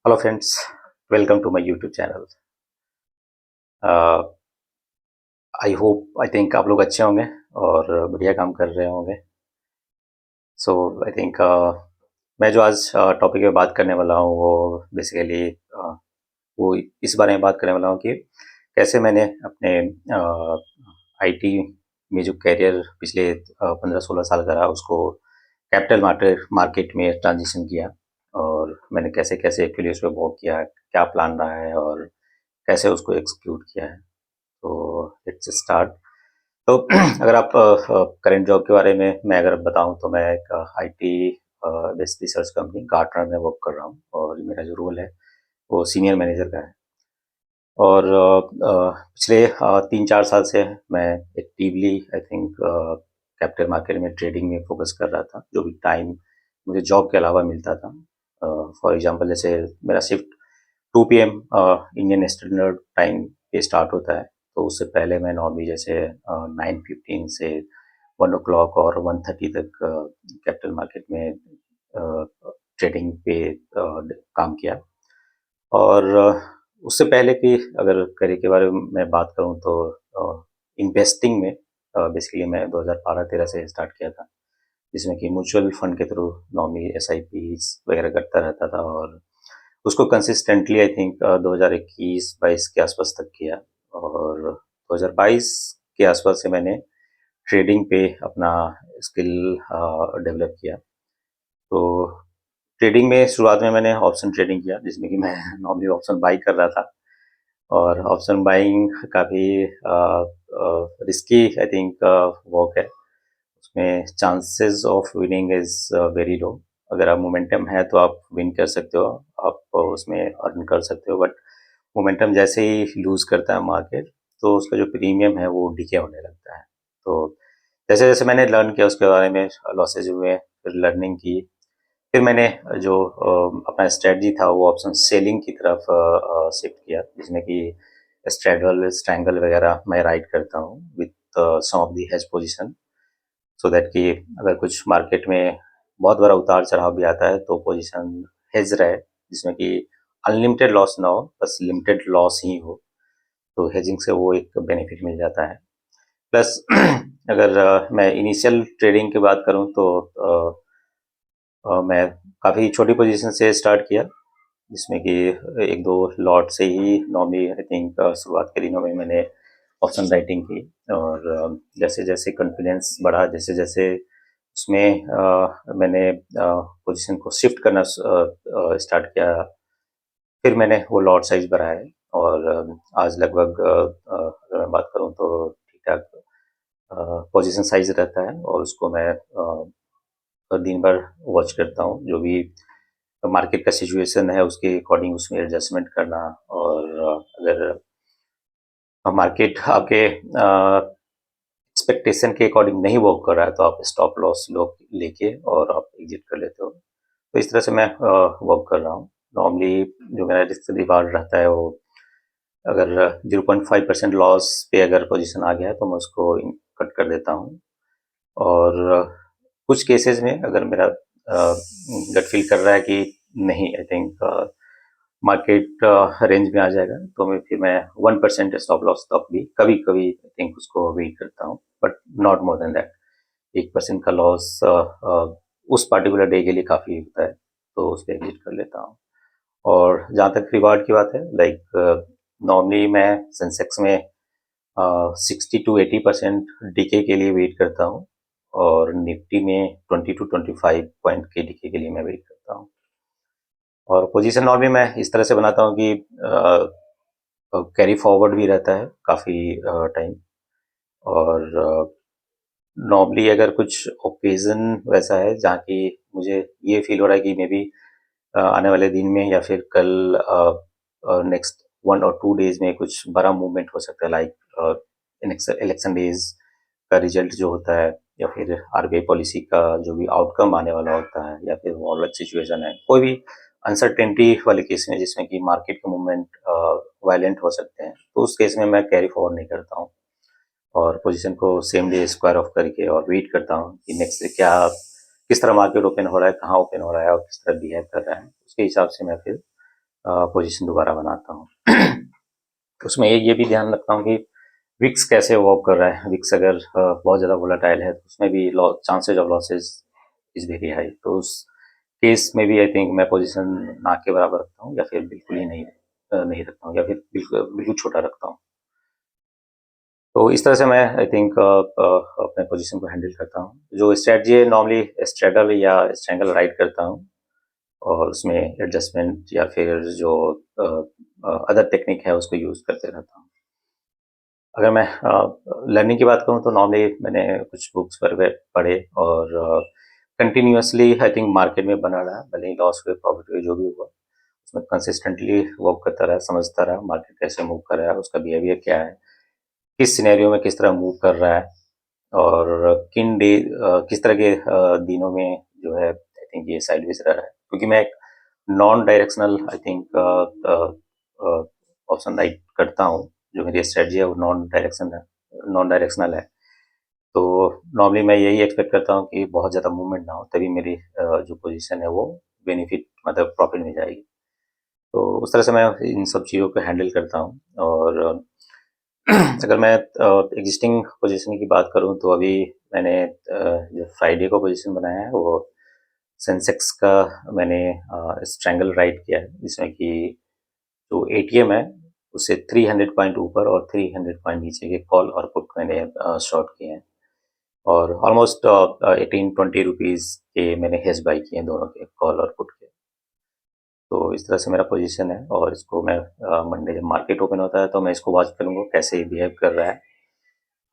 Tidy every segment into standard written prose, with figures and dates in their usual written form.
Hello friends, welcome to my YouTube channel. I hope I think आप लोग अच्छे होंगे और बढ़िया काम कर रहे होंगे। सो आई थिंक मैं जो आज टॉपिक पे बात करने वाला हूँ वो बेसिकली वो इस बारे में बात करने वाला हूँ कि कैसे मैंने अपने आईटी में जो करियर पिछले 15-16 साल का रहा उसको कैपिटल मार्केट में ट्रांजिशन किया और मैंने कैसे कैसे एक्चुअली उस पर वर्क किया, क्या प्लान रहा है और कैसे उसको एक्सिक्यूट किया है। तो लेट्स स्टार्ट। तो अगर आप करंट जॉब के बारे में मैं अगर बताऊं तो मैं एक IT based research company Gartner में वर्क कर रहा हूं और मेरा जो रोल है वो सीनियर मैनेजर का है। और पिछले 3-4 साल से मैं actively I think capital market में ट्रेडिंग में फोकस कर रहा था, जो भी टाइम मुझे जॉब के अलावा मिलता था। फॉर एग्जांपल जैसे मेरा shift 2 PM Indian standard time पे स्टार्ट होता है, तो उससे पहले मैं नॉर्मली जैसे 9:15 से 1 o'clock और 1:30 तक कैपिटल मार्केट में ट्रेडिंग पे काम किया। और उससे पहले की अगर करियर के बारे में मैं बात करूं तो इन्वेस्टिंग में बेसिकली मैं 2012-13 से स्टार्ट किया था, जिसमें कि म्यूचुअल फंड के थ्रू नॉर्मली SIPs वगैरह करता रहता था और उसको कंसिस्टेंटली आई थिंक 2021-22 के आसपास तक किया। और 2022 के आसपास से मैंने ट्रेडिंग पे अपना स्किल डेवलप किया। तो ट्रेडिंग में शुरुआत में मैंने ऑप्शन ट्रेडिंग किया, जिसमें कि मैं नॉर्मली ऑप्शन बाई कर रहा था और ऑप्शन बाइंग काफ़ी रिस्की आई थिंक वर्क है। उसमें chances of winning is very low. अगर आप मोमेंटम है तो आप विन कर सकते हो, आप उसमें अर्न कर सकते हो, बट मोमेंटम जैसे ही लूज़ करता है मार्केट तो उसका जो प्रीमियम है वो डिके होने लगता है। तो जैसे जैसे मैंने लर्न किया उसके बारे में, लॉसेज हुए, फिर लर्निंग की, फिर मैंने जो अपना स्ट्रेटजी था वो ऑप्शन सेलिंग की तरफ शिफ्ट किया, जिसमें कि स्ट्रैडल स्ट्रैंगल वगैरह मैं राइड करता हूँ with some of the hedge position, so that कि अगर कुछ मार्केट में बहुत बड़ा उतार चढ़ाव भी आता है तो पोजीशन हेज रहे, जिसमें कि अनलिमिटेड लॉस ना हो, बस लिमिटेड लॉस ही हो। तो हेजिंग से वो एक बेनिफिट मिल जाता है। प्लस अगर मैं इनिशियल ट्रेडिंग की बात करूं तो मैं काफ़ी छोटी पोजीशन से स्टार्ट किया, जिसमें कि 1-2 लॉट से ही नॉर्मली आई थिंक शुरुआत के दिनों में मैंने ऑप्शन राइटिंग की। और जैसे जैसे कॉन्फिडेंस बढ़ा, जैसे जैसे उसमें मैंने पोजीशन को शिफ्ट करना स्टार्ट किया, फिर मैंने वो लॉट साइज बढ़ाया और आज लगभग अगर मैं बात करूं तो ठीक ठाक पोजीशन साइज रहता है और उसको मैं दिन भर वॉच करता हूँ। जो भी मार्केट का सिचुएशन है उसके अकॉर्डिंग उसमें एडजस्टमेंट करना, और अगर मार्केट आपके एक्सपेक्टेशन के अकॉर्डिंग नहीं वर्क कर रहा है तो आप स्टॉप लॉस लो लेके और आप एग्जिट कर लेते हो। तो इस तरह से मैं वर्क कर रहा हूँ। नॉर्मली जो मेरा रिस्क रिवार्ड रहता है वो, अगर 0.5% लॉस पे अगर पोजीशन आ गया है तो मैं उसको कट कर देता हूँ। और कुछ केसेस में अगर मेरा गट फील कर रहा है कि नहीं, आई थिंक मार्केट रेंज में आ जाएगा, तो फिर मैं 1% स्टॉप लॉस तक भी कभी कभी आई थिंक उसको वेट करता हूँ, but not more than that. 1% का लॉस उस पर्टिकुलर डे के लिए काफ़ी होता है, तो उस पर एग्जिट कर लेता हूँ। और जहाँ तक रिवार्ड की बात है, लाइक नॉर्मली मैं सेंसेक्स में 60-80% डीके के लिए वेट करता हूँ और निफ्टी में 20-25 पॉइंट के डीके के लिए मैं वेट करता हूँ। और पोजीशन नॉर्मली मैं इस तरह से बनाता हूँ कि कैरी फॉरवर्ड भी रहता है काफ़ी टाइम। और नॉर्मली अगर कुछ ओकेजन वैसा है जहाँ की मुझे ये फील हो रहा है कि मे बी आने वाले दिन में या फिर कल नेक्स्ट 1 और 2 डेज में कुछ बड़ा मूवमेंट हो सकता है, लाइक इलेक्शन डेज का रिजल्ट जो होता है, या फिर RBI पॉलिसी का जो भी आउटकम आने वाला होता है, या फिर वॉर सिचुएशन है, कोई भी अनसर्टेनिटी वाले केस में जिसमें कि मार्केट के मूवमेंट वायलेंट हो सकते हैं, तो उस केस में मैं कैरी फॉरवर्ड नहीं करता हूँ और पोजीशन को सेम डे स्क्वायर ऑफ करके और वेट करता हूँ कि नेक्स्ट डे क्या, किस तरह मार्केट ओपन हो रहा है, कहाँ ओपन हो रहा है और किस तरह बिहेव कर रहा है, उसके हिसाब से मैं फिर पोजीशन दोबारा बनाता हूँ। उसमें एक ये भी ध्यान रखता हूँ कि विक्स कैसे वर्क कर रहा है। विक्स अगर बहुत ज़्यादा वोलेटाइल है तो उसमें भी chances of losses is very high. तो उस केस में भी आई थिंक मैं पोजीशन ना के बराबर रखता हूँ, या फिर बिल्कुल ही नहीं रखता हूँ, या फिर बिल्कुल बिल्कुल छोटा रखता हूँ। तो इस तरह से मैं आई थिंक अपने पोजीशन को हैंडल करता हूँ। जो स्ट्रेटजी है नॉर्मली स्ट्रेडल या स्ट्रैंगल राइड करता हूँ, और उसमें एडजस्टमेंट या फिर जो अदर टेक्निक है उसको यूज़ करते रहता हूँ। अगर मैं लर्निंग की बात करूँ तो नॉर्मली मैंने कुछ बुक्स पर पढ़े, और कंटिन्यूअसली आई थिंक मार्केट में बना रहा, भले ही लॉस हुए प्रॉफिट हुए जो भी हुआ, उसमें कंसिस्टेंटली वर्क करता रहा, समझता रहा मार्केट कैसे मूव कर रहा है, उसका बिहेवियर क्या है, किस सिनेरियो में किस तरह मूव कर रहा है, और किस तरह के दिनों में जो है आई थिंक ये साइडवेज रह रहा है। क्योंकि मैं एक non directional I think option right करता हूँ। जो मेरी स्ट्रेटजी है वो नॉन डायरेक्शनल है। तो नॉर्मली मैं यही एक्सपेक्ट करता हूँ कि बहुत ज़्यादा मूवमेंट ना हो, तभी मेरी जो पोजीशन है वो बेनिफिट मतलब प्रॉफिट में जाएगी। तो उस तरह से मैं इन सब चीज़ों को हैंडल करता हूँ। और अगर मैं एग्जिस्टिंग पोजीशन की बात करूँ तो अभी मैंने जो फ्राइडे को पोजीशन बनाया है वो सेंसेक्स का मैंने स्ट्रैंगल राइट किया है, जिसमें कि जो एटीएम है उससे 300 पॉइंट ऊपर और 300 पॉइंट नीचे के कॉल और पुट मैंने शॉर्ट किए हैं, और ऑलमोस्ट 18-20 रुपीज़ के मैंने हेज बाई किए हैं दोनों के, कॉल और पुट के। तो इस तरह से मेरा पोजीशन है, और इसको मैं मंडे जब मार्केट ओपन होता है तो मैं इसको वॉच करूँगा कैसे बिहेव कर रहा है,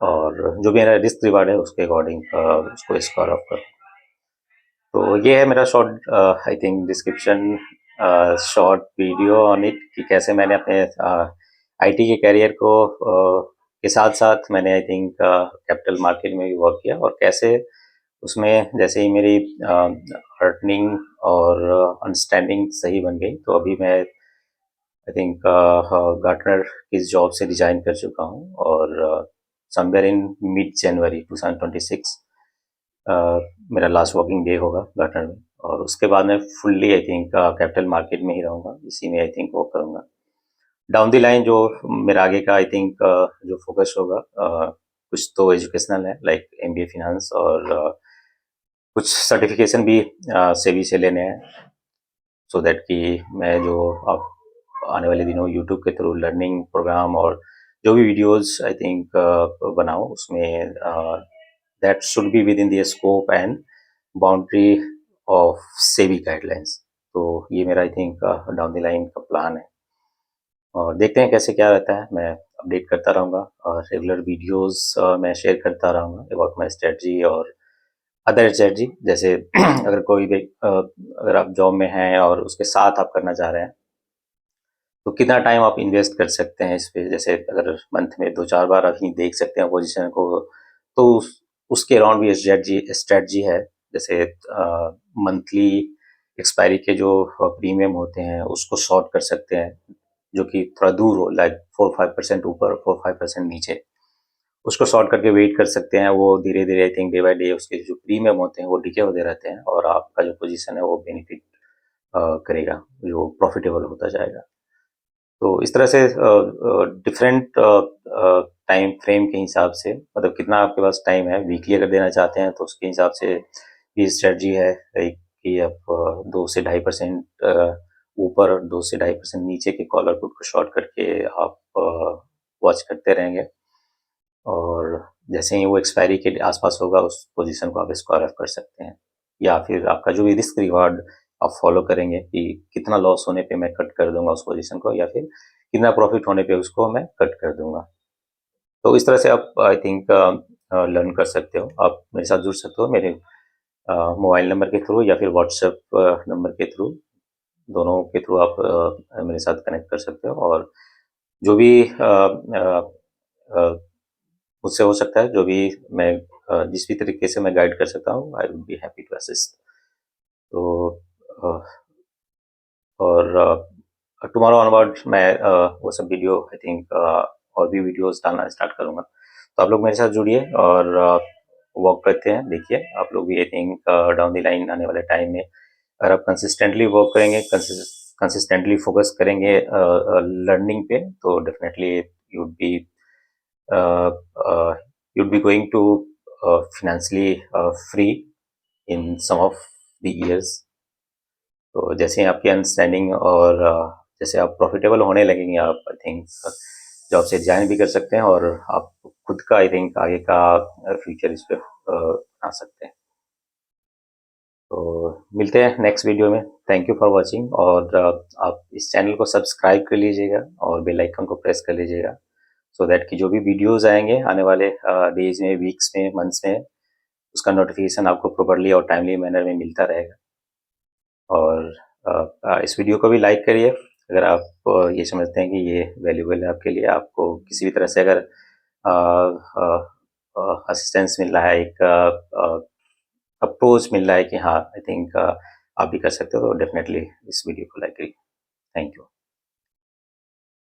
और जो भी मेरा रिस्क रिवार्ड है उसके अकॉर्डिंग उसको स्क्वायर ऑफ करूँ। तो ये है मेरा short I think description, short video on it, कि कैसे मैंने अपने आईटी के करियर को के साथ साथ मैंने आई थिंक कैपिटल मार्केट में भी वर्क किया, और कैसे उसमें जैसे ही मेरी अर्निंग और अंडरस्टैंडिंग सही बन गई, तो अभी मैं आई थिंक गार्टनर की जॉब से रिजाइन कर चुका हूँ, और समवेयर इन मिड जनवरी 2026 मेरा लास्ट वर्किंग डे होगा गार्टनर में, और उसके बाद मैं fully I think capital market में ही रहूँगा, इसी में आई थिंक वर्क करूँगा। डाउन द लाइन जो मेरा आगे का आई थिंक जो फोकस होगा, कुछ तो एजुकेशनल है लाइक एमबीए फाइनेंस, और कुछ सर्टिफिकेशन भी सेबी से लेने हैं, सो दैट कि मैं जो अब आने वाले दिनों यूट्यूब के थ्रू लर्निंग प्रोग्राम और जो भी वीडियोस आई थिंक बनाऊँ, उसमें that should be with in the scope and boundary of SEBI guidelines. तो ये मेरा I think down the line का प्लान है, और देखते हैं कैसे क्या रहता है। मैं अपडेट करता रहूँगा, और रेगुलर वीडियोस मैं शेयर करता रहूँगा अबाउट माई स्ट्रेटजी और अदर स्ट्रेटजी। जैसे अगर कोई भी अगर आप जॉब में हैं और उसके साथ आप करना चाह रहे हैं, तो कितना टाइम आप इन्वेस्ट कर सकते हैं इस पे। जैसे अगर मंथ में 2-4 बार आप ही देख सकते हैं पोजीशन को, तो उसके अराउंड भी स्ट्रेटजी है। जैसे मंथली एक्सपायरी के जो प्रीमियम होते हैं उसको शॉर्ट कर सकते हैं, जो कि थोड़ा दूर हो, लाइक 4-5% ऊपर, 4-5% नीचे, उसको शॉर्ट करके वेट कर सकते हैं। वो धीरे धीरे I think day by day उसके जो प्रीमियम होते हैं वो डिके होते रहते हैं, और आपका जो पोजीशन है वो बेनिफिट करेगा, जो प्रॉफिटेबल होता जाएगा। तो इस तरह से डिफरेंट टाइम फ्रेम के हिसाब से, मतलब कितना आपके पास टाइम है, वीकली अगर देना चाहते हैं तो उसके हिसाब से ये स्ट्रेटजी है कि आप 2 से 2.5% ऊपर और 2 से 2.5% नीचे के कॉलर पुट को शॉर्ट करके आप वॉच करते रहेंगे, और जैसे ही वो एक्सपायरी के आसपास होगा उस पोजीशन को आप स्क्वायर ऑफ कर सकते हैं, या फिर आपका जो भी रिस्क रिवार्ड आप फॉलो करेंगे कि कितना लॉस होने पे मैं कट कर दूंगा उस पोजीशन को, या फिर कितना प्रॉफिट होने पे उसको मैं कट कर दूंगा। तो इस तरह से आप आई थिंक लर्न कर सकते हो। आप मेरे साथ जुड़ सकते हो मेरे मोबाइल नंबर के थ्रू, या फिर व्हाट्सएप नंबर के थ्रू, दोनों के थ्रू आप मेरे साथ कनेक्ट कर सकते हो, और जो भी मुझसे हो सकता है, जो भी मैं जिस भी तरीके से मैं गाइड कर सकता हूँ, I would be happy to assist. तो अ, और टुमारो ऑनवर्ड मैं वो सब वीडियो आई थिंक और भी वीडियोस डालना स्टार्ट करूँगा। तो आप लोग मेरे साथ जुड़िए और वर्क करते हैं, देखिए आप लोग भी I think down the line आने वाले टाइम में अगर आप कंसिस्टेंटली वर्क करेंगे, कंसिस्टेंटली फोकस करेंगे लर्निंग पे, तो definitely you'd be uh, uh, you'd be going to financially free in some of the years. तो जैसे ही आपकी अंडरस्टैंडिंग और जैसे आप प्रॉफिटेबल होने लगेंगे, आप आई थिंक जॉब से रिजाइन भी कर सकते हैं और आप खुद का आई थिंक आगे का फ्यूचर इस पे बना सकते हैं। तो मिलते हैं नेक्स्ट वीडियो में। थैंक यू फॉर वॉचिंग, और आप इस चैनल को सब्सक्राइब कर लीजिएगा और बेल आइकन को प्रेस कर लीजिएगा, सो दैट कि जो भी वीडियोस आएंगे आने वाले डेज में, वीक्स में, मंथ्स में, उसका नोटिफिकेशन आपको प्रॉपरली और टाइमली मैनर में मिलता रहेगा। और इस वीडियो को भी लाइक करिए अगर आप ये समझते हैं कि ये वैल्यूबल है आपके लिए। आपको किसी भी तरह से अगर असिस्टेंस मिल रहा है, एक अप्रोच मिल रहा है कि हाँ आई थिंक आप भी कर सकते हो, तो डेफिनेटली इस वीडियो को लाइक करिए।